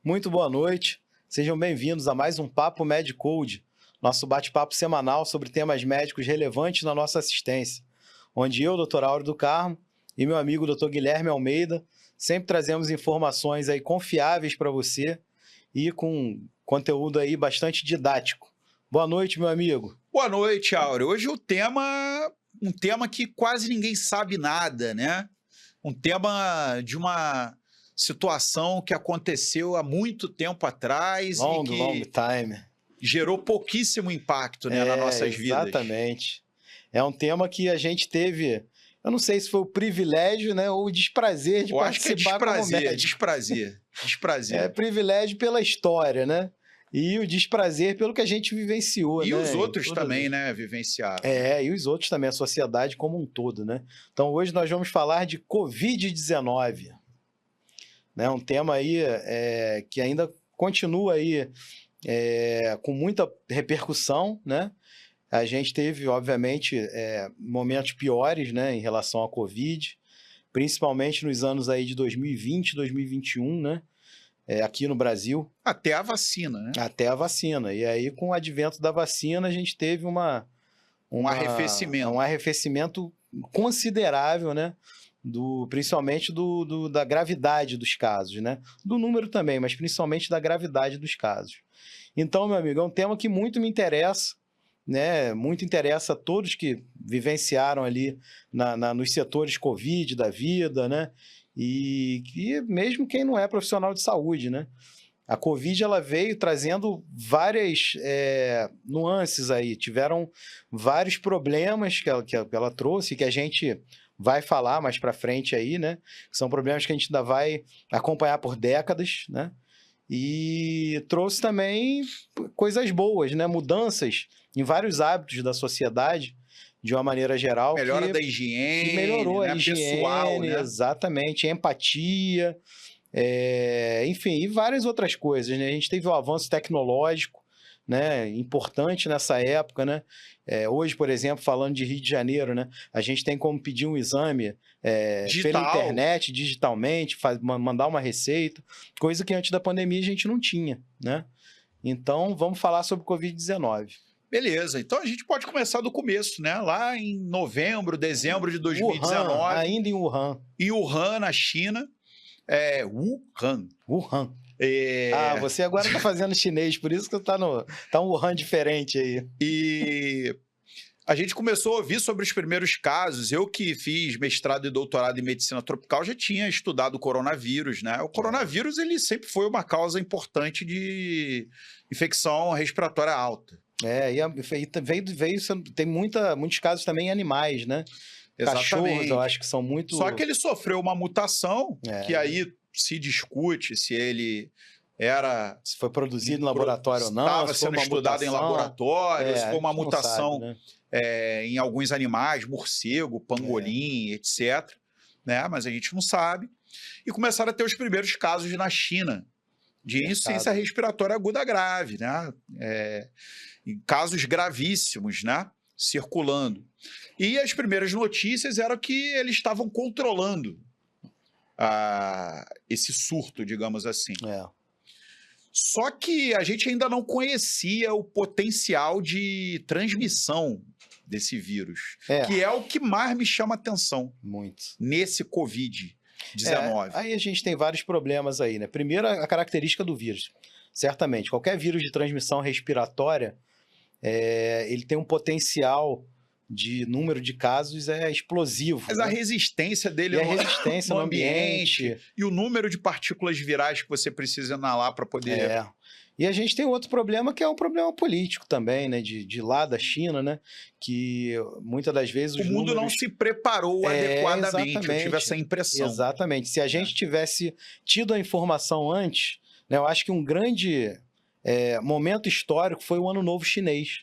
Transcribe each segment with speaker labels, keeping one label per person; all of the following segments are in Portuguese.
Speaker 1: Muito boa noite, sejam bem-vindos a mais um Papo MedCode, nosso bate-papo semanal sobre temas médicos relevantes na nossa assistência, onde eu, Dr. Áureo do Carmo, e meu amigo Dr. Guilherme Almeida, sempre trazemos informações aí confiáveis para você e com conteúdo aí bastante didático. Boa noite, meu amigo.
Speaker 2: Boa noite, Áureo. Hoje um tema que quase ninguém sabe nada, né? Um tema de uma situação que aconteceu há muito tempo atrás
Speaker 1: Long
Speaker 2: e que
Speaker 1: time.
Speaker 2: gerou pouquíssimo impacto, né, nas nossas vidas.
Speaker 1: Exatamente. É um tema que a gente teve, eu não sei se foi o privilégio, né, ou o desprazer de
Speaker 2: Eu acho que é
Speaker 1: participar como médico.
Speaker 2: desprazer.
Speaker 1: É privilégio pela história, né? E o desprazer pelo que a gente vivenciou,
Speaker 2: E
Speaker 1: né?
Speaker 2: os outros
Speaker 1: Todas
Speaker 2: também, né, vivenciaram.
Speaker 1: E os outros também, a sociedade como um todo, né? Então, hoje nós vamos falar de Covid-19, né? Um tema aí que ainda continua aí com muita repercussão, né? A gente teve, obviamente, momentos piores, né, em relação à Covid, principalmente nos anos aí de 2020, 2021, né? Aqui no Brasil.
Speaker 2: Até a vacina, né?
Speaker 1: Até a vacina. E aí, com o advento da vacina, a gente teve
Speaker 2: Um arrefecimento.
Speaker 1: um arrefecimento considerável, né? Principalmente da gravidade dos casos, né? Do número também, mas principalmente da gravidade dos casos. Então, meu amigo, é um tema que muito me interessa, né? Muito interessa a todos que vivenciaram ali nos setores Covid da vida, né? E mesmo quem não é profissional de saúde, né? A Covid ela veio trazendo várias nuances aí, tiveram vários problemas que ela trouxe, que a gente vai falar mais para frente aí, né? São problemas que a gente ainda vai acompanhar por décadas, né? E trouxe também coisas boas, né? Mudanças em vários hábitos da sociedade, de uma maneira geral.
Speaker 2: Melhora da higiene,
Speaker 1: que melhorou
Speaker 2: né?
Speaker 1: a higiene,
Speaker 2: Pessoal, né?
Speaker 1: exatamente, empatia, enfim, e várias outras coisas, né? A gente teve um avanço tecnológico, né, importante nessa época, né? Hoje, por exemplo, falando de Rio de Janeiro, né, a gente tem como pedir um exame pela internet, digitalmente, mandar uma receita, coisa que antes da pandemia a gente não tinha, né? Então, vamos falar sobre Covid-19.
Speaker 2: Beleza, então a gente pode começar do começo, né? Lá em novembro, dezembro de 2019.
Speaker 1: Wuhan, ainda em Wuhan.
Speaker 2: Em Wuhan, na China. Wuhan.
Speaker 1: Wuhan. Você agora está fazendo chinês, por isso que tá um Wuhan diferente aí.
Speaker 2: E a gente começou a ouvir sobre os primeiros casos. Eu que fiz mestrado e doutorado em medicina tropical já tinha estudado o coronavírus, né? O coronavírus ele sempre foi uma causa importante de infecção respiratória alta.
Speaker 1: Tem muitos casos também em animais, né?
Speaker 2: Exatamente.
Speaker 1: Cachorros, eu acho que são muito...
Speaker 2: Só que ele sofreu uma mutação, que aí se discute se ele
Speaker 1: se foi produzido em laboratório ou não.
Speaker 2: Estava sendo estudado em laboratório, se foi uma mutação
Speaker 1: sabe,
Speaker 2: né? Em alguns animais, morcego, pangolim, etc. Né? Mas a gente não sabe. E começaram a ter os primeiros casos na China de insuficiência respiratória aguda grave, né? Em casos gravíssimos, né? Circulando. E as primeiras notícias eram que eles estavam controlando esse surto, digamos assim. Só que a gente ainda não conhecia o potencial de transmissão desse vírus, que é o que mais me chama atenção nesse Covid-19.
Speaker 1: Aí a gente tem vários problemas aí, né? Primeiro, a característica do vírus. Certamente, qualquer vírus de transmissão respiratória, ele tem um potencial de número de casos explosivo.
Speaker 2: Mas a resistência dele
Speaker 1: a resistência no ambiente.
Speaker 2: E o número de partículas virais que você precisa inalar para poder...
Speaker 1: E a gente tem outro problema que é um problema político também, né? De lá da China, né? Que muitas das vezes
Speaker 2: o mundo não se preparou adequadamente, eu tive essa impressão.
Speaker 1: Exatamente. Se a gente tivesse tido a informação antes, né, eu acho que um grande momento histórico foi o Ano Novo Chinês.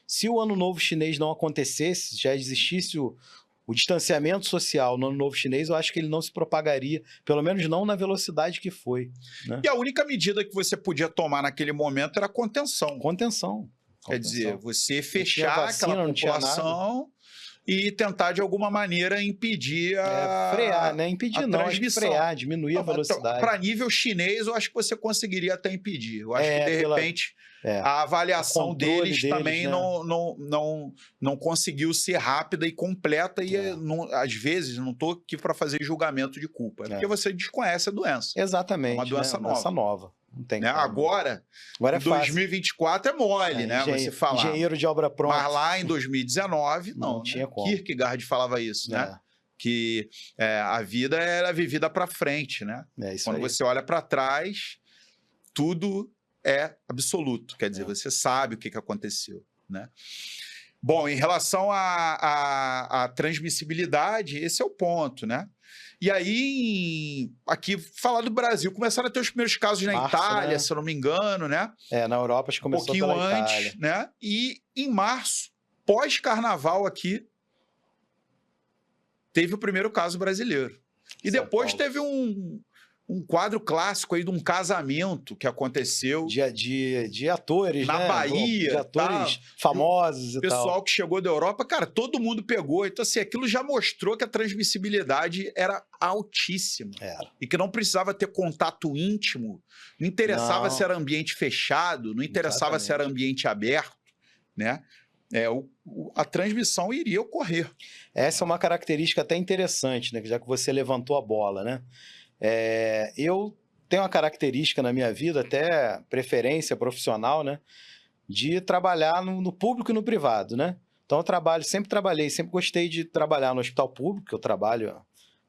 Speaker 1: Se o Ano Novo Chinês não acontecesse, já existisse o distanciamento social no Ano Novo Chinês, eu acho que ele não se propagaria, pelo menos não na velocidade que foi. Né?
Speaker 2: E a única medida que você podia tomar naquele momento era contenção.
Speaker 1: Contenção.
Speaker 2: Quer dizer, você fechar aquela população e tentar, de alguma maneira, impedir
Speaker 1: frear, né? Impedir
Speaker 2: a
Speaker 1: não, acho que
Speaker 2: transmissão.
Speaker 1: frear, diminuir a velocidade.
Speaker 2: Para nível chinês, eu acho que você conseguiria até impedir. Eu acho que, de repente, a avaliação deles também, né? não conseguiu ser rápida e completa, e às vezes não estou aqui para fazer julgamento de culpa, porque você desconhece a doença.
Speaker 1: Exatamente.
Speaker 2: É uma doença nova.
Speaker 1: Doença nova. Não tem
Speaker 2: né? Agora
Speaker 1: é
Speaker 2: em 2024 é mole, né? Você falar.
Speaker 1: Engenheiro de obra pronta.
Speaker 2: Mas lá em 2019, não
Speaker 1: tinha como.
Speaker 2: Kierkegaard falava isso, né? Que a vida era vivida para frente, né? Quando você olha para trás, tudo é absoluto. Quer dizer, você sabe o que aconteceu, né? Bom, em relação à transmissibilidade, esse é o ponto, né? E aí, aqui, falar do Brasil, começaram a ter os primeiros casos na Itália, né? Se eu não me engano, né?
Speaker 1: Na Europa acho que começou
Speaker 2: pouquinho
Speaker 1: pela
Speaker 2: antes,
Speaker 1: Itália.
Speaker 2: né? E em março, pós-carnaval aqui, teve o primeiro caso brasileiro. E
Speaker 1: São
Speaker 2: depois
Speaker 1: Paulo.
Speaker 2: teve um quadro clássico aí de um casamento que aconteceu
Speaker 1: de atores,
Speaker 2: na
Speaker 1: né?
Speaker 2: Bahia,
Speaker 1: de atores famosos e tal.
Speaker 2: Pessoal que chegou da Europa, cara, todo mundo pegou. Então, assim, aquilo já mostrou que a transmissibilidade era altíssima. E que não precisava ter contato íntimo. Não interessava se era ambiente fechado, não interessava se era ambiente aberto, né? A transmissão iria ocorrer.
Speaker 1: Essa é uma característica até interessante, né? Já que você levantou a bola, né? Eu tenho uma característica na minha vida, até preferência profissional, né? De trabalhar no público e no privado, né? Então eu sempre gostei de trabalhar no hospital público, que eu trabalho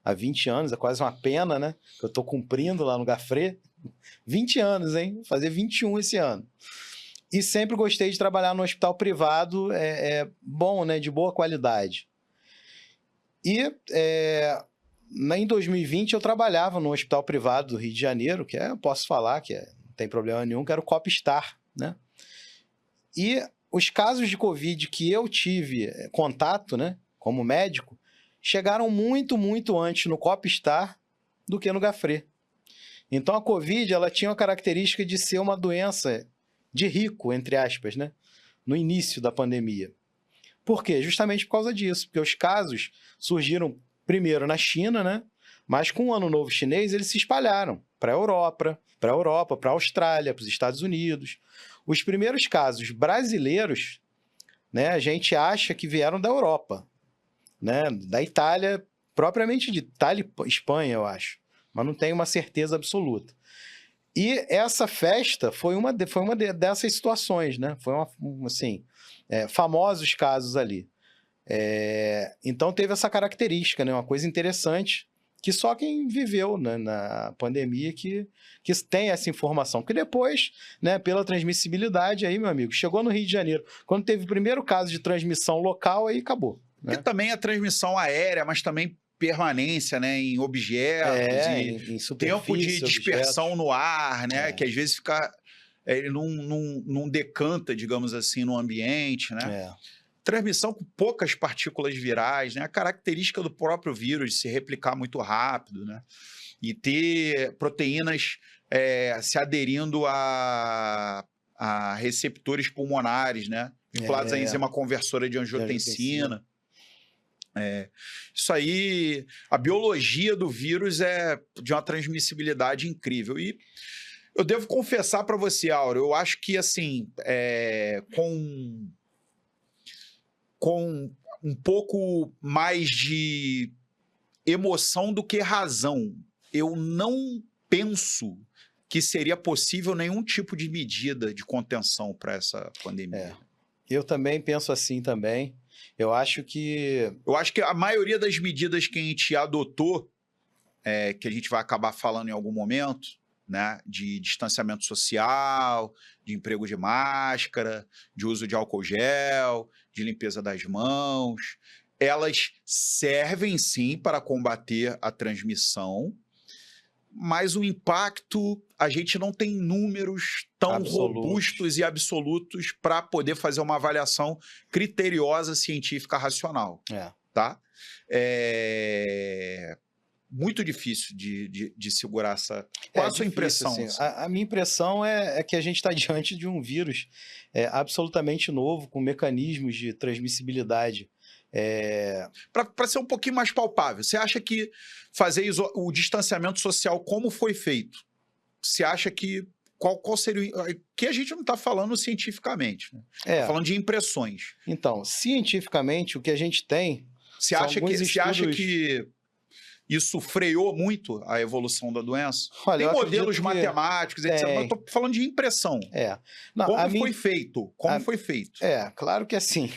Speaker 1: há 20 anos, é quase uma pena, né? Que eu estou cumprindo lá no Gafré. 20 anos, hein? Vou fazer 21 esse ano. E sempre gostei de trabalhar no hospital privado, bom, né? De boa qualidade. E em 2020 eu trabalhava no hospital privado do Rio de Janeiro, que eu posso falar que não tem problema nenhum, que era o Copstar, né? E os casos de Covid que eu tive contato, né, como médico, chegaram muito, muito antes no Copstar do que no Gafré. Então a Covid, ela tinha a característica de ser uma doença de rico, entre aspas, né, no início da pandemia. Por quê? Justamente por causa disso, porque os casos surgiram primeiro na China, né? Mas com o Ano Novo Chinês, eles se espalharam para a Europa, para a Austrália, para os Estados Unidos. Os primeiros casos brasileiros, né, a gente acha que vieram da Europa, né? Da Itália, propriamente de Itália e Espanha, eu acho. Mas não tenho uma certeza absoluta. E essa festa foi uma dessas situações, né? Foi famosos casos ali. Então teve essa característica, né? Uma coisa interessante, que só quem viveu, né, na pandemia que tem essa informação. Que depois, né, pela transmissibilidade aí, meu amigo, chegou no Rio de Janeiro. Quando teve o primeiro caso de transmissão local, aí acabou. Né?
Speaker 2: Porque também a transmissão aérea, mas também permanência, né, em objetos,
Speaker 1: em
Speaker 2: tempo de dispersão
Speaker 1: objetos.
Speaker 2: no ar, né, que às vezes fica... ele não decanta, digamos assim, no ambiente, né? Transmissão com poucas partículas virais, né? A característica do próprio vírus de se replicar muito rápido, né? E ter proteínas se aderindo a receptores pulmonares, né? Vinculados à enzima conversora de angiotensina. Isso aí, a biologia do vírus é de uma transmissibilidade incrível. E eu devo confessar para você, Auro, eu acho que, assim, com um pouco mais de emoção do que razão, eu não penso que seria possível nenhum tipo de medida de contenção para essa pandemia.
Speaker 1: Eu também penso assim também. Eu acho que
Speaker 2: a maioria das medidas que a gente adotou, que a gente vai acabar falando em algum momento, né, de distanciamento social, de emprego de máscara, de uso de álcool gel, de limpeza das mãos, elas servem sim para combater a transmissão, mas o impacto, a gente não tem números tão robustos e absolutos para poder fazer uma avaliação criteriosa, científica, racional. Tá? Muito difícil de segurar essa... Qual a sua impressão?
Speaker 1: Assim. A minha impressão é que a gente está diante de um vírus absolutamente novo, com mecanismos de transmissibilidade
Speaker 2: Para ser um pouquinho mais palpável, você acha que fazer o distanciamento social como foi feito? Você acha que qual seria que a gente não está falando cientificamente, né? Tá falando de impressões.
Speaker 1: Então, cientificamente, o que a gente tem...
Speaker 2: Você acha que isso freou muito a evolução da doença?
Speaker 1: Olha,
Speaker 2: tem modelos matemáticos, etc. Mas eu estou falando de impressão.
Speaker 1: Não,
Speaker 2: como foi feito? Foi feito?
Speaker 1: Claro que assim,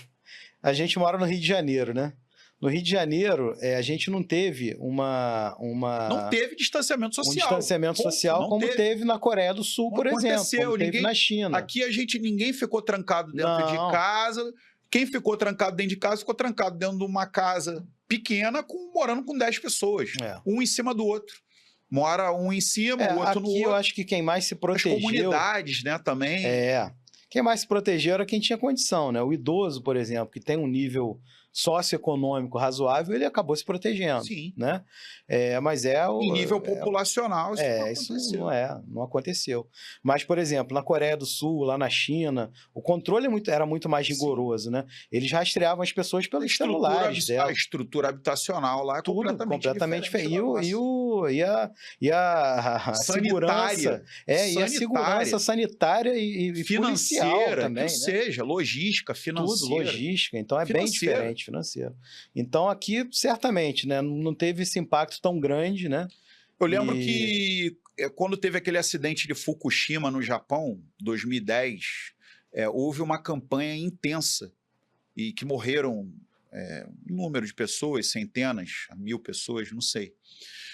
Speaker 1: a gente mora no Rio de Janeiro, né? No Rio de Janeiro, a gente não teve
Speaker 2: Não teve distanciamento social.
Speaker 1: Um distanciamento social como teve na Coreia do Sul, por exemplo. Como teve na China.
Speaker 2: Aqui ninguém ficou trancado dentro de casa. Quem ficou trancado dentro de casa ficou trancado dentro de uma casa pequena, morando com 10 pessoas. Um em cima do outro. Mora um em cima, o outro no outro.
Speaker 1: Eu acho que quem mais se protegeu...
Speaker 2: As comunidades, né, também.
Speaker 1: Quem mais se protegeu era quem tinha condição, né? O idoso, por exemplo, que tem um nível socioeconômico razoável, ele acabou se protegendo.
Speaker 2: Sim.
Speaker 1: Né? Mas em
Speaker 2: nível populacional,
Speaker 1: isso não aconteceu. Mas, por exemplo, na Coreia do Sul, lá na China, o controle era muito mais rigoroso, né? Eles rastreavam as pessoas pelos celulares dela.
Speaker 2: A estrutura habitacional lá é completamente diferente.
Speaker 1: E a segurança. E a segurança sanitária e financeira também.
Speaker 2: Ou seja, logística, financeira.
Speaker 1: Tudo, logística. Então é bem diferente. Financeiro. Então aqui, certamente, né, não teve esse impacto tão grande, né?
Speaker 2: Eu lembro que quando teve aquele acidente de Fukushima no Japão, 2010, houve uma campanha intensa e que morreram um número de pessoas, centenas, 1000 pessoas, não sei.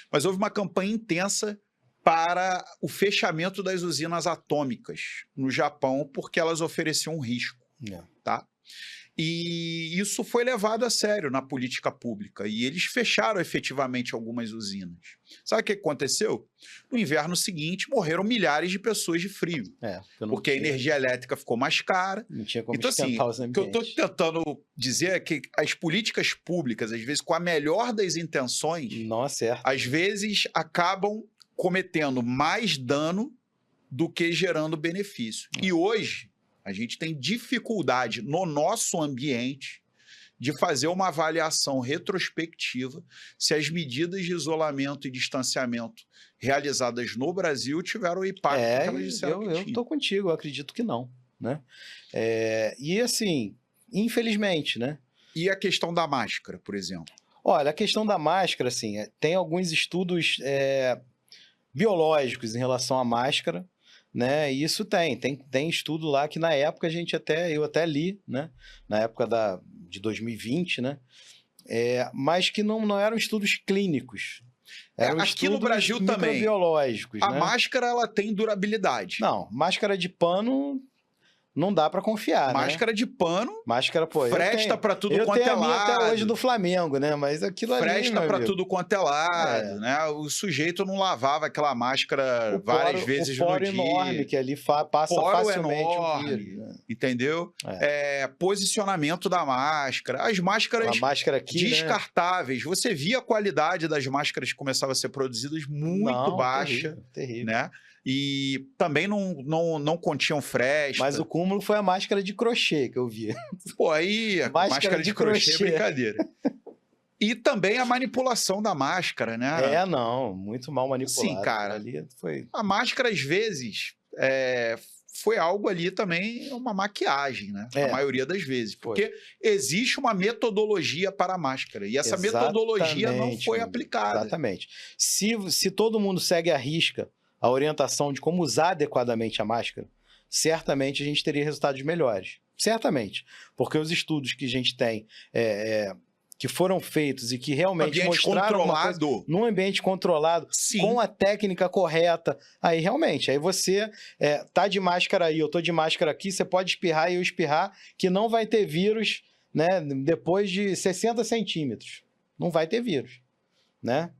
Speaker 2: Mas houve uma campanha intensa para o fechamento das usinas atômicas no Japão, porque elas ofereciam um risco, tá? E isso foi levado a sério na política pública. E eles fecharam efetivamente algumas usinas. Sabe o que aconteceu? No inverno seguinte, morreram milhares de pessoas de frio. Porque a energia elétrica ficou mais cara.
Speaker 1: Não tinha como
Speaker 2: então,
Speaker 1: esquentar os ambientes.
Speaker 2: O que eu estou tentando dizer é que as políticas públicas, às vezes, com a melhor das intenções, às vezes acabam cometendo mais dano do que gerando benefício. E hoje... a gente tem dificuldade no nosso ambiente de fazer uma avaliação retrospectiva se as medidas de isolamento e distanciamento realizadas no Brasil tiveram o impacto que elas disseram que tinham.
Speaker 1: Eu estou contigo, eu acredito que não, né? E assim, infelizmente, né?
Speaker 2: E a questão da máscara, por exemplo?
Speaker 1: Olha, a questão da máscara, assim, tem alguns estudos biológicos em relação à máscara, né? E isso tem estudo lá que na época eu até li, né? Na época de 2020, né? Mas que não eram estudos clínicos. Eram
Speaker 2: aqui no Brasil também.
Speaker 1: Microbiológicos.
Speaker 2: A máscara ela tem durabilidade.
Speaker 1: Não, máscara de pano não dá pra confiar,
Speaker 2: máscara de pano, fresta pra tudo quanto é lado.
Speaker 1: Eu tenho a minha até hoje do Flamengo, né? Mas aquilo ali,
Speaker 2: fresta pra tudo quanto é lado, né? O sujeito não lavava aquela máscara várias vezes no dia. O poro
Speaker 1: enorme que ali passa facilmente o vírus, né?
Speaker 2: Entendeu? Posicionamento da máscara. As máscaras
Speaker 1: aqui,
Speaker 2: descartáveis. Né? Você via a qualidade das máscaras que começavam a ser produzidas muito baixa.
Speaker 1: Terrível.
Speaker 2: Né? E também não continham fresta.
Speaker 1: Mas o cúmulo foi a máscara de crochê que eu vi.
Speaker 2: Pô, aí a máscara de crochê é brincadeira. E também a manipulação da máscara, né?
Speaker 1: Muito mal manipulado.
Speaker 2: Sim, cara.
Speaker 1: Ali foi...
Speaker 2: A máscara, às vezes, foi algo ali também, uma maquiagem, né? A maioria das vezes. Porque existe uma metodologia para a máscara. E essa metodologia não foi aplicada.
Speaker 1: Exatamente. Se todo mundo segue à risca a orientação de como usar adequadamente a máscara, certamente a gente teria resultados melhores. Certamente. Porque os estudos que a gente tem, que foram feitos e que realmente mostraram num ambiente controlado, com a técnica correta, aí realmente, aí você tá de máscara aí, eu tô de máscara aqui, você pode espirrar e eu espirrar, que não vai ter vírus, né, depois de 60 centímetros. Não vai ter vírus, né?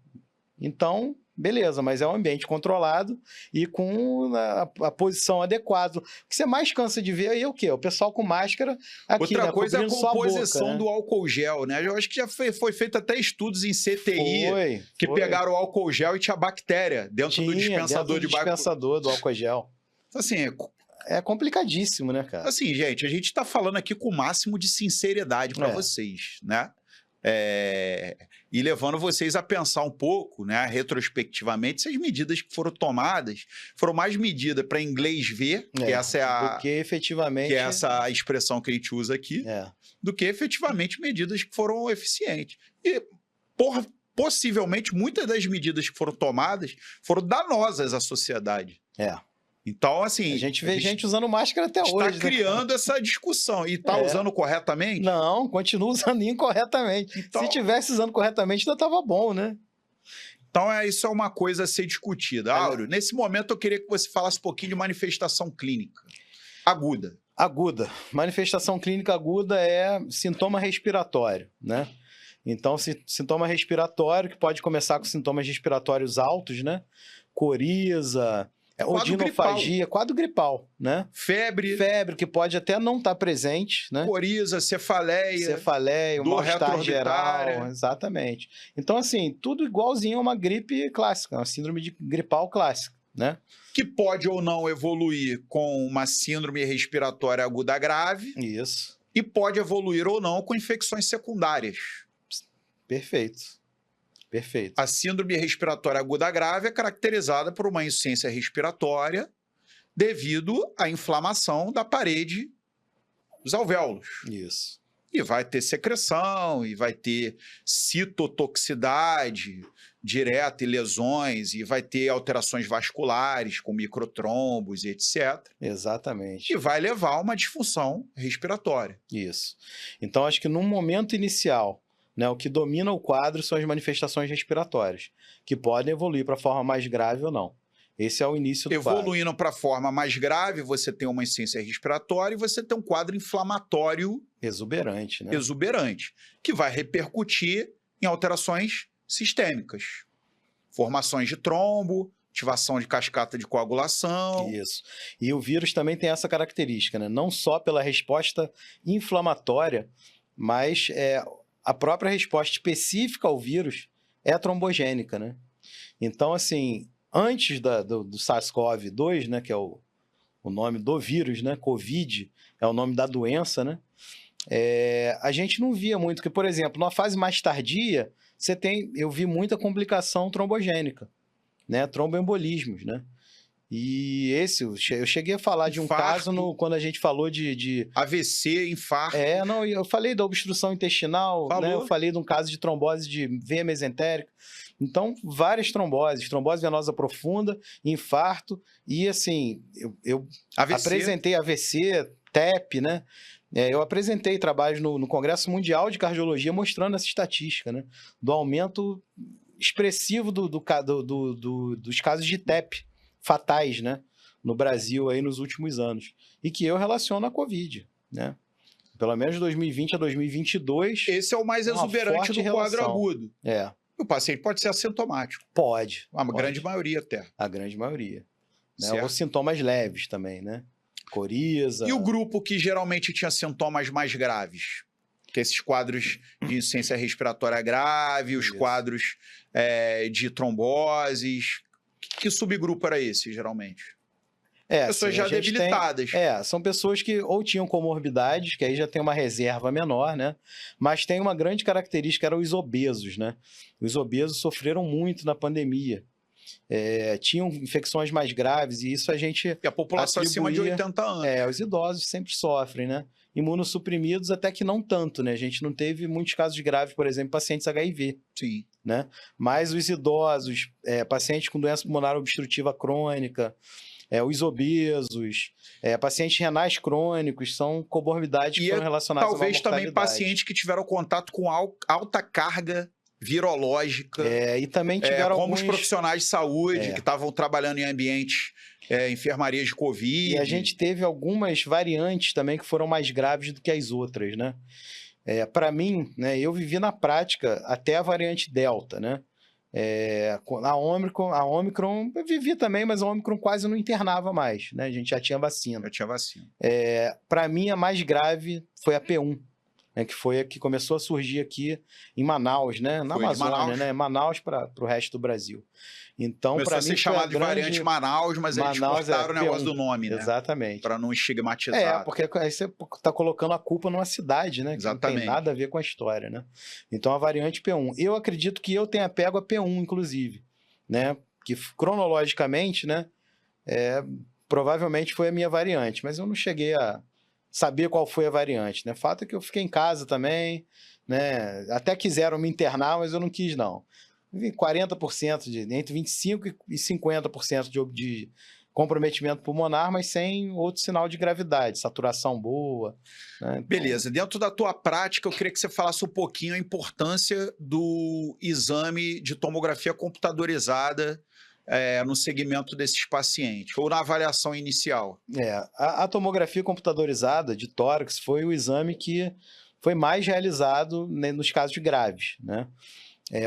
Speaker 1: Então... beleza, mas é um ambiente controlado e com a posição adequada. O que você mais cansa de ver aí é o quê? O pessoal com máscara aqui,
Speaker 2: outra coisa é a composição
Speaker 1: boca,
Speaker 2: do álcool gel, né? Eu acho que já foi feito até estudos em CTI que pegaram o álcool gel e tinha bactéria dentro do dispensador
Speaker 1: do álcool gel.
Speaker 2: Assim,
Speaker 1: é complicadíssimo, né, cara?
Speaker 2: Assim, gente, a gente está falando aqui com o máximo de sinceridade para vocês, né? E levando vocês a pensar um pouco, né, retrospectivamente, se as medidas que foram tomadas foram mais medidas para inglês ver, que essa é
Speaker 1: do que efetivamente...
Speaker 2: que é essa expressão que a gente usa aqui, do que efetivamente medidas que foram eficientes. E, possivelmente, muitas das medidas que foram tomadas foram danosas à sociedade. Então, assim...
Speaker 1: A gente vê gente usando máscara até hoje.
Speaker 2: Está criando essa discussão. E está usando corretamente?
Speaker 1: Não, continua usando incorretamente.
Speaker 2: Então,
Speaker 1: se tivesse usando corretamente, ainda estava bom, né?
Speaker 2: Então, isso é uma coisa a ser discutida. Áureo, nesse momento eu queria que você falasse um pouquinho de manifestação clínica aguda.
Speaker 1: Aguda. Manifestação clínica aguda é sintoma respiratório, né? Então, sintoma respiratório, que pode começar com sintomas respiratórios altos, né? Coriza... odinofagia, quadro gripal, né?
Speaker 2: Febre,
Speaker 1: que pode até não estar presente, né?
Speaker 2: Coriza, cefaleia,
Speaker 1: um mal-estar geral, exatamente. Então, assim, tudo igualzinho a uma gripe clássica, uma síndrome gripal clássica, né?
Speaker 2: Que pode ou não evoluir com uma síndrome respiratória aguda grave.
Speaker 1: Isso.
Speaker 2: E pode evoluir ou não com infecções secundárias.
Speaker 1: Perfeito. Perfeito.
Speaker 2: A síndrome respiratória aguda grave é caracterizada por uma insuficiência respiratória devido à inflamação da parede dos alvéolos.
Speaker 1: Isso.
Speaker 2: E vai ter secreção, e vai ter citotoxicidade direta e lesões, e vai ter alterações vasculares com microtrombos e etc.
Speaker 1: Exatamente.
Speaker 2: E vai levar a uma disfunção respiratória.
Speaker 1: Isso. Então, acho que num momento inicial, né, o que domina o quadro são as manifestações respiratórias, que podem evoluir para a forma mais grave ou não. Esse é o início do quadro.
Speaker 2: Evoluindo para a forma mais grave, você tem uma insuficiência respiratória e você tem um quadro inflamatório
Speaker 1: exuberante, né?
Speaker 2: Exuberante, que vai repercutir em alterações sistêmicas. Formações de trombo, ativação de cascata de coagulação.
Speaker 1: Isso. E o vírus também tem essa característica, né? Não só pela resposta inflamatória, mas a própria resposta específica ao vírus é trombogênica, né? Então, assim, antes do SARS-CoV-2, né, que é o nome do vírus, né, COVID, é o nome da doença, né? A gente não via muito, porque, por exemplo, numa fase mais tardia, eu vi muita complicação trombogênica, né? Tromboembolismos, né? E eu cheguei a falar de um caso quando a gente falou de
Speaker 2: AVC, infarto.
Speaker 1: Não, eu falei da obstrução intestinal, né? Eu falei de um caso de trombose de veia mesentérica. Então, várias tromboses, trombose venosa profunda, infarto, e assim, eu apresentei AVC, TEP, né? Eu apresentei trabalhos no Congresso Mundial de Cardiologia mostrando essa estatística, né? Do aumento expressivo dos casos de TEP fatais, né, no Brasil aí nos últimos anos, e que eu relaciono à Covid, né? Pelo menos de 2020 a 2022.
Speaker 2: Esse é o mais exuberante do quadro agudo. O paciente pode ser assintomático.
Speaker 1: Pode.
Speaker 2: A grande maioria até.
Speaker 1: A grande maioria. Né? Ou sintomas leves também, né? Coriza.
Speaker 2: E o grupo que geralmente tinha sintomas mais graves? Que esses quadros de insuficiência respiratória grave, os quadros de tromboses. Que subgrupo era esse, geralmente? Pessoas já debilitadas.
Speaker 1: São pessoas que ou tinham comorbidades, que aí já tem uma reserva menor, né? Mas tem uma grande característica, eram os obesos, né? Os obesos sofreram muito na pandemia. Tinham infecções mais graves, e isso a gente
Speaker 2: E a população acima de 80 anos.
Speaker 1: Os idosos sempre sofrem, né? Imunossuprimidos até que não tanto, né? A gente não teve muitos casos graves, por exemplo, pacientes HIV.
Speaker 2: Sim.
Speaker 1: Né? Mas os idosos, pacientes com doença pulmonar obstrutiva crônica, os obesos, pacientes renais crônicos, são comorbidades que foram relacionadas à mortalidade.
Speaker 2: Talvez também pacientes que tiveram contato com alta carga virológica.
Speaker 1: E também tiveram
Speaker 2: como os profissionais de saúde que estavam trabalhando em ambientes, enfermarias de Covid.
Speaker 1: E a gente teve algumas variantes também que foram mais graves do que as outras, né? Para mim, né, eu vivi na prática até a variante Delta, né? A Omicron eu vivi também, mas a Omicron quase não internava mais, né? A gente já tinha vacina.
Speaker 2: Já tinha vacina.
Speaker 1: Para mim, a mais grave foi a P1, né, que foi a que começou a surgir aqui em Manaus, né, na
Speaker 2: Foi de
Speaker 1: Amazônia,
Speaker 2: Manaus.
Speaker 1: né, Manaus para o resto do Brasil. Então,
Speaker 2: Começou
Speaker 1: para
Speaker 2: a ser
Speaker 1: mim, foi a
Speaker 2: chamado de variante
Speaker 1: grande...
Speaker 2: Manaus, mas aí eles
Speaker 1: Manaus
Speaker 2: cortaram o negócio do
Speaker 1: P1,
Speaker 2: nome, né?
Speaker 1: exatamente.
Speaker 2: Para não estigmatizar.
Speaker 1: Porque aí você está colocando a culpa numa cidade, né? Que não tem
Speaker 2: Exatamente.
Speaker 1: nada a ver com a história, né? Então, a variante P1. Eu acredito que eu tenha pego a P1, inclusive, né? Que cronologicamente, né? Provavelmente foi a minha variante, mas eu não cheguei a saber qual foi a variante, né? Fato é que eu fiquei em casa também, né? Até quiseram me internar, mas eu não quis, não. 40%, entre 25% e 50% de comprometimento pulmonar, mas sem outro sinal de gravidade, saturação boa. Né? Então,
Speaker 2: Beleza. Dentro da tua prática, eu queria que você falasse um pouquinho a importância do exame de tomografia computadorizada no segmento desses pacientes, ou na avaliação inicial.
Speaker 1: A tomografia computadorizada de tórax foi o exame que foi mais realizado, né, nos casos graves, né?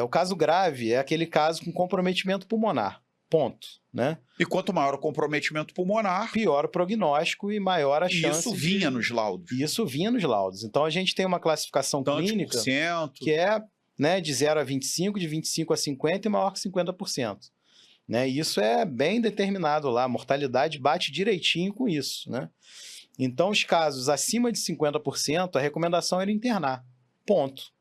Speaker 1: O caso grave é aquele caso com comprometimento pulmonar, ponto, né?
Speaker 2: E quanto maior o comprometimento pulmonar,
Speaker 1: pior o prognóstico e maior a chance
Speaker 2: isso vinha nos laudos.
Speaker 1: Isso vinha nos laudos. Então, a gente tem uma classificação
Speaker 2: Tantos
Speaker 1: clínica
Speaker 2: por cento.
Speaker 1: que é, né, de 0 a 25, de 25 a 50 e maior que 50%. Né? E isso é bem determinado lá, a mortalidade bate direitinho com isso, né? Então, os casos acima de 50%, a recomendação era internar, ponto.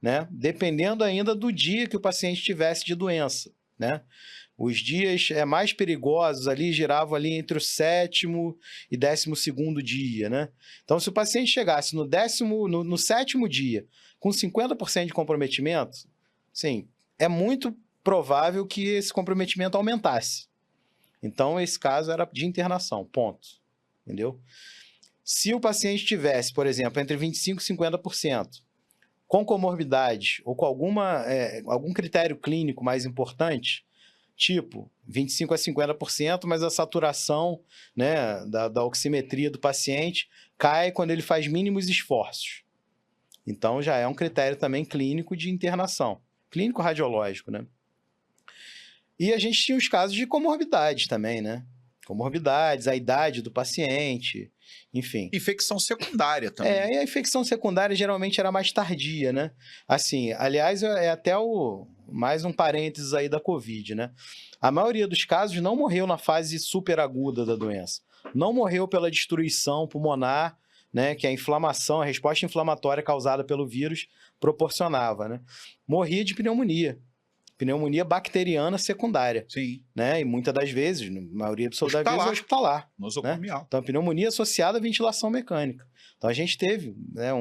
Speaker 1: Né? Dependendo ainda do dia que o paciente tivesse de doença, né? Os dias mais perigosos ali giravam ali entre o 7º e 12º dia, né? Então, se o paciente chegasse no 7º dia com 50% de comprometimento, sim, é muito provável que esse comprometimento aumentasse. Então, esse caso era de internação, ponto. Entendeu? Se o paciente tivesse, por exemplo, entre 25% e 50%, com comorbidades ou com algum critério clínico mais importante, tipo 25% a 50%, mas a saturação, né, da oximetria do paciente cai quando ele faz mínimos esforços. Então, já é um critério também clínico de internação, clínico radiológico, né? E a gente tinha os casos de comorbidades também, né? Comorbidades, a idade do paciente, enfim.
Speaker 2: Infecção secundária também.
Speaker 1: E a infecção secundária geralmente era mais tardia, né? Assim, aliás, é até mais um parênteses aí da Covid, né? A maioria dos casos não morreu na fase superaguda da doença. Não morreu pela destruição pulmonar, né? Que a inflamação, a resposta inflamatória causada pelo vírus proporcionava, né? Morria de pneumonia. Pneumonia bacteriana secundária.
Speaker 2: Sim.
Speaker 1: Né? E muitas das vezes, na maioria absoluta das vezes, é hospitalar.
Speaker 2: Nosocomial.
Speaker 1: Né? Então, pneumonia associada à ventilação mecânica. Então, a gente teve, né,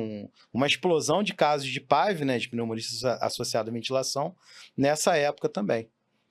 Speaker 1: uma explosão de casos de PAV, né, de pneumonia associada à ventilação, nessa época também.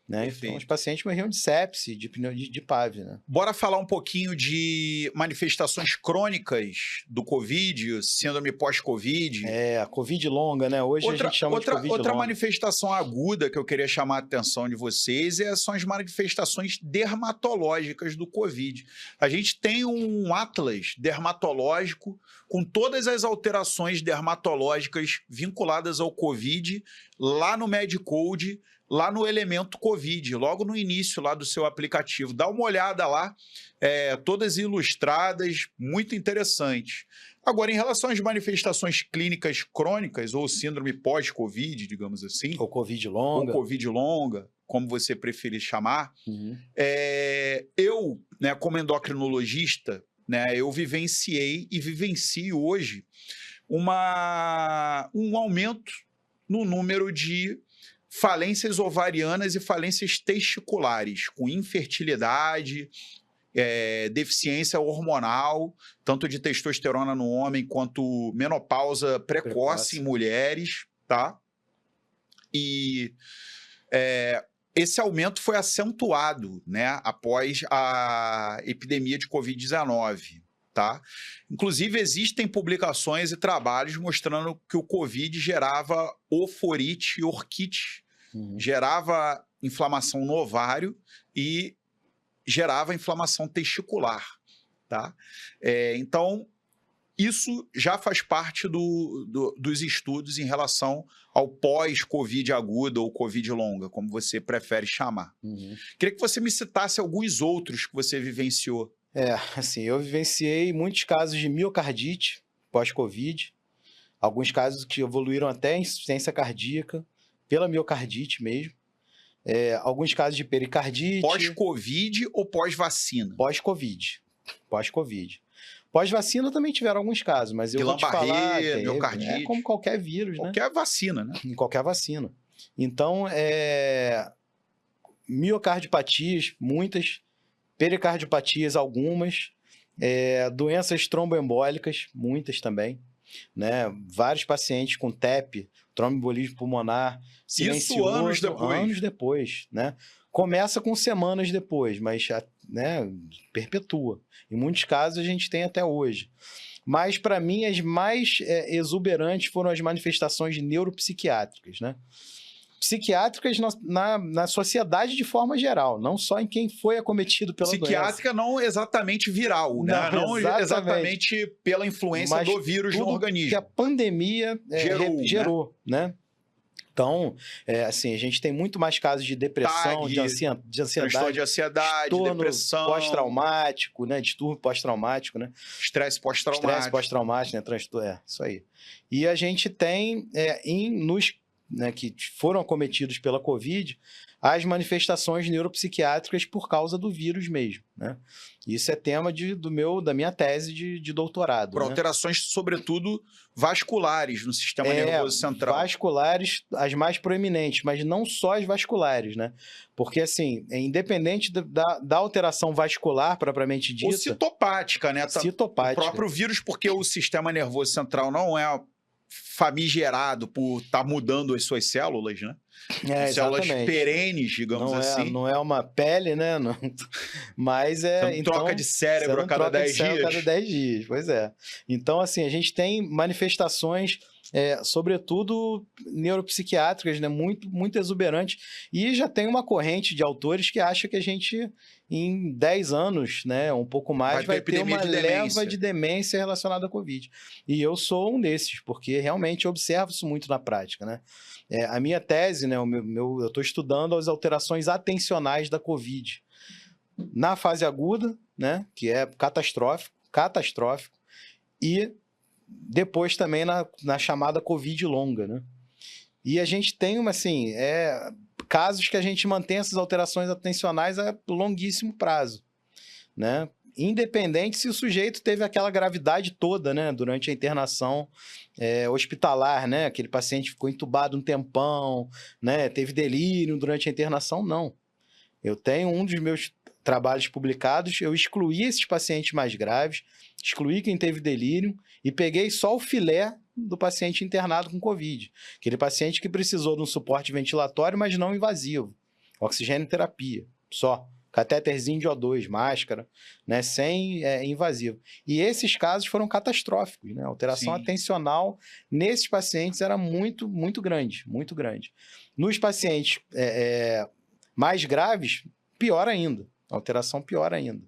Speaker 1: Né? Então, os pacientes morriam de sepse, de PAV. Né?
Speaker 2: Bora falar um pouquinho de manifestações crônicas do Covid, síndrome pós-Covid.
Speaker 1: A Covid longa, né? Hoje a gente chama de Covid longa.
Speaker 2: Outra manifestação aguda que eu queria chamar a atenção de vocês são as manifestações dermatológicas do Covid. A gente tem um atlas dermatológico com todas as alterações dermatológicas vinculadas ao Covid lá no Medcode, lá no elemento Covid, logo no início lá do seu aplicativo. Dá uma olhada lá, todas ilustradas, muito interessantes. Agora, em relação às manifestações clínicas crônicas, ou síndrome pós-Covid, digamos assim.
Speaker 1: Ou Covid longa.
Speaker 2: Ou Covid longa, como você preferir chamar.
Speaker 1: Uhum.
Speaker 2: Eu, né, como endocrinologista, né, eu vivenciei e vivencio hoje um aumento no número de falências ovarianas e falências testiculares, com infertilidade, deficiência hormonal, tanto de testosterona no homem quanto menopausa precoce em mulheres, tá? E esse aumento foi acentuado, né, após a epidemia de Covid-19. Tá? Inclusive, existem publicações e trabalhos mostrando que o Covid gerava oforite e orquite, gerava inflamação no ovário e gerava inflamação testicular. Tá? Então, isso já faz parte dos estudos em relação ao pós-Covid aguda ou Covid longa, como você prefere chamar. Queria que você me citasse alguns outros que você vivenciou.
Speaker 1: Assim, eu vivenciei muitos casos de miocardite pós-Covid, Alguns casos que evoluíram até insuficiência cardíaca, pela miocardite mesmo. Alguns casos de pericardite.
Speaker 2: Pós-Covid ou pós-vacina?
Speaker 1: Pós-Covid. Pós-Covid. Pós-vacina também tiveram alguns casos, mas eu vou te falar,
Speaker 2: miocardite.
Speaker 1: É como qualquer vírus, né?
Speaker 2: Qualquer vacina, né?
Speaker 1: Em qualquer vacina. Então, miocardiopatias, muitas, pericardiopatias, algumas, doenças tromboembólicas, muitas também, né? Vários pacientes com TEP, tromboembolismo pulmonar, silencioso,
Speaker 2: isso anos depois.
Speaker 1: Anos depois, né? Começa com semanas depois, mas, né, perpetua. Em muitos casos a gente tem até hoje. Mas, para mim, as mais exuberantes foram as manifestações neuropsiquiátricas, né? Psiquiátricas na sociedade de forma geral, não só em quem foi acometido pela
Speaker 2: Psiquiátrica
Speaker 1: doença.
Speaker 2: não exatamente viral, né? Não exatamente pela influência
Speaker 1: mas
Speaker 2: do vírus no organismo.
Speaker 1: Que a pandemia gerou, né? Então, assim, a gente tem muito mais casos de depressão, de ansiedade,
Speaker 2: transtorno de ansiedade, depressão,
Speaker 1: pós-traumático, né? Distúrbio pós-traumático, né?
Speaker 2: Estresse pós-traumático.
Speaker 1: Estresse pós-traumático, né? Isso aí. E a gente tem, né, que foram acometidos pela Covid, as manifestações neuropsiquiátricas por causa do vírus mesmo, né? Isso é tema da minha tese de doutorado.
Speaker 2: Por alterações, sobretudo, vasculares no sistema nervoso central.
Speaker 1: Vasculares, as mais proeminentes, mas não só as vasculares, né? Porque, assim, independente da alteração vascular, propriamente dita...
Speaker 2: Ou citopática, né?
Speaker 1: Citopática.
Speaker 2: O próprio vírus, porque o sistema nervoso central não é famigerado por estar mudando as suas células, né? Células perenes, digamos assim.
Speaker 1: Não é uma pele, né? Não, mas
Speaker 2: você não troca de cérebro a cada 10 dias.
Speaker 1: A cada 10 dias, pois é. Então, assim, a gente tem manifestações, sobretudo neuropsiquiátricas, né? Muito, muito exuberantes. E já tem uma corrente de autores que acha que a gente, em 10 anos, né? Um pouco mais, vai ter uma leva de demência relacionada à Covid. E eu sou um desses, porque realmente observo isso muito na prática, né? A minha tese, né, eu estou estudando as alterações atencionais da Covid. Na fase aguda, né, que é catastrófico, e depois também na chamada Covid longa, né? E a gente tem, casos que a gente mantém essas alterações atencionais a longuíssimo prazo, né? Independente se o sujeito teve aquela gravidade toda, né, durante a internação hospitalar, né, aquele paciente ficou entubado um tempão, né, teve delírio durante a internação, não. Eu tenho um dos meus trabalhos publicados, eu excluí esses pacientes mais graves, excluí quem teve delírio e peguei só o filé do paciente internado com Covid. Aquele paciente que precisou de um suporte ventilatório, mas não invasivo, oxigênio terapia, só. Catéterzinho de O2, máscara, né, sem invasivo. E esses casos foram catastróficos, né? A alteração atencional nesses pacientes era muito, muito grande, muito grande. Nos pacientes mais graves, pior ainda. A alteração pior ainda.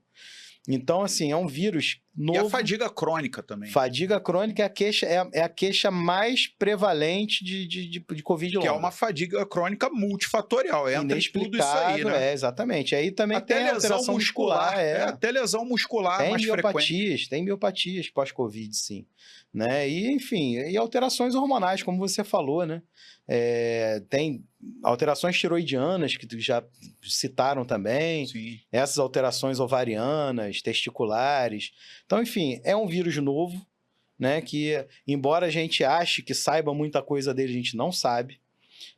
Speaker 1: Então, assim, é um vírus novo.
Speaker 2: E a fadiga crônica também.
Speaker 1: Fadiga crônica é a queixa mais prevalente de Covid longa.
Speaker 2: Que é uma fadiga crônica multifatorial. Entra em tudo isso aí, né?
Speaker 1: Exatamente. Aí também
Speaker 2: até
Speaker 1: tem alteração muscular.
Speaker 2: Até lesão muscular mais frequente.
Speaker 1: Tem miopatias pós-Covid, sim. Né? E, enfim, e alterações hormonais, como você falou, né? Tem alterações tiroidianas, que já citaram também.
Speaker 2: Sim.
Speaker 1: Essas alterações ovarianas, testiculares. Então, enfim, é um vírus novo, né? Que, embora a gente ache que saiba muita coisa dele, a gente não sabe.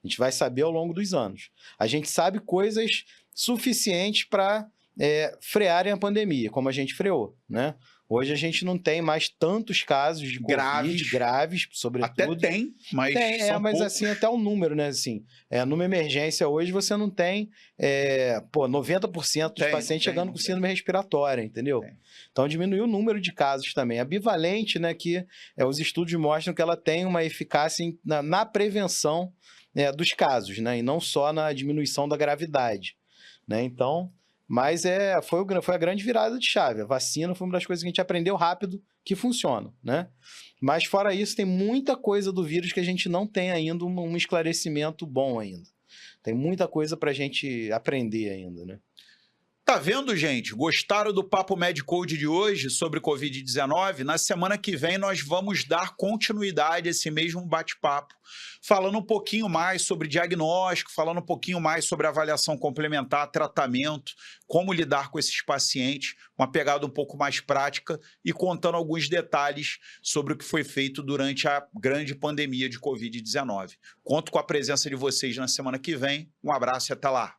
Speaker 1: A gente vai saber ao longo dos anos. A gente sabe coisas suficientes para frearem a pandemia, como a gente freou, né? Hoje a gente não tem mais tantos casos de Covid graves, sobretudo.
Speaker 2: Até tem, mas são
Speaker 1: mas
Speaker 2: poucos.
Speaker 1: assim, até o número, né? Assim, numa emergência hoje você não tem 90% dos pacientes chegando com síndrome respiratória, entendeu? Então diminuiu o número de casos também. A bivalente, né, que os estudos mostram que ela tem uma eficácia na prevenção dos casos, né? E não só na diminuição da gravidade, né? Então... Mas foi a grande virada de chave. A vacina foi uma das coisas que a gente aprendeu rápido que funciona, né? Mas fora isso, tem muita coisa do vírus que a gente não tem ainda um esclarecimento bom ainda. Tem muita coisa para a gente aprender ainda, né?
Speaker 2: Tá vendo, gente? Gostaram do Papo MedCode de hoje sobre Covid-19? Na semana que vem nós vamos dar continuidade a esse mesmo bate-papo, falando um pouquinho mais sobre diagnóstico, falando um pouquinho mais sobre avaliação complementar, tratamento, como lidar com esses pacientes, uma pegada um pouco mais prática e contando alguns detalhes sobre o que foi feito durante a grande pandemia de Covid-19. Conto com a presença de vocês na semana que vem. Um abraço e até lá.